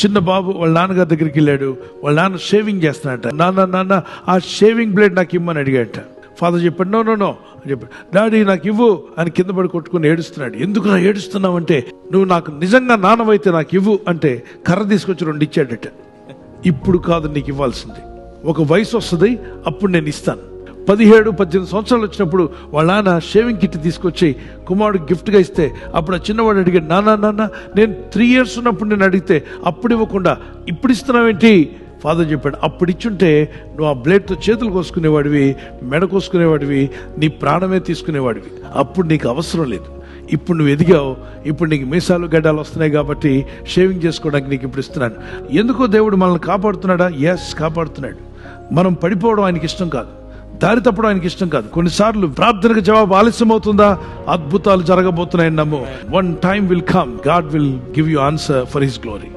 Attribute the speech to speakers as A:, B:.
A: చిన్న బాబు వాళ్ళ నాన్నగారి దగ్గరికి వెళ్ళాడు. వాళ్ళ నాన్న షేవింగ్ చేస్తున్నాడట. నాన్న ఆ షేవింగ్ బ్లేడ్ నాకు ఇమ్మని అడిగాడట. ఫాదర్ చెప్పాడు, నో అని చెప్పాడు. డాడీ నాకు ఇవ్వు అని కింద పడి కొట్టుకుని ఏడుస్తున్నాడు. ఎందుకు ఏడుస్తున్నావు అంటే, నువ్వు నాకు నిజంగా నాన్నవైతే నాకు ఇవ్వు అంటే కర్ర తీసుకొచ్చి 2 ఇచ్చాడట. ఇప్పుడు కాదు నీకు ఇవ్వాల్సింది, ఒక వయసు వస్తుంది అప్పుడు నేను ఇస్తాను. 17-18 సంవత్సరాలు వచ్చినప్పుడు వాళ్ళ నాన్న షేవింగ్ కిట్ తీసుకొచ్చి కుమారుడు గిఫ్ట్గా ఇస్తే, అప్పుడు ఆ చిన్నవాడు అడిగాడు, నాన్న నేను 3 years ఉన్నప్పుడు నేను అడిగితే అప్పుడు ఇవ్వకుండా ఇప్పుడు ఇస్తున్నావేంటి? ఫాదర్ చెప్పాడు, అప్పుడు ఇచ్చుంటే నువ్వు ఆ బ్లేడ్తో చేతులు కోసుకునేవాడివి, మెడ కోసుకునేవాడివి, నీ ప్రాణమే తీసుకునేవాడివి. అప్పుడు నీకు అవసరం లేదు. ఇప్పుడు నువ్వు ఎదిగావు, ఇప్పుడు నీకు మీసాలు గడ్డాలు వస్తున్నాయి కాబట్టి షేవింగ్ చేసుకోవడానికి నీకు ఇప్పుడు ఇస్తున్నాను. ఎందుకో దేవుడు మనల్ని కాపాడుతున్నాడా? ఎస్, కాపాడుతున్నాడు. మనం పడిపోవడం ఆయనకి ఇష్టం కాదు, దారి తప్పడం ఆయనకి ఇష్టం కాదు. కొన్నిసార్లు ప్రార్థనకు జవాబు ఆలస్యం అవుతుందా? అద్భుతాలు జరగబోతున్నాయని నమ్ము. One time will come, God will give you answer for His glory.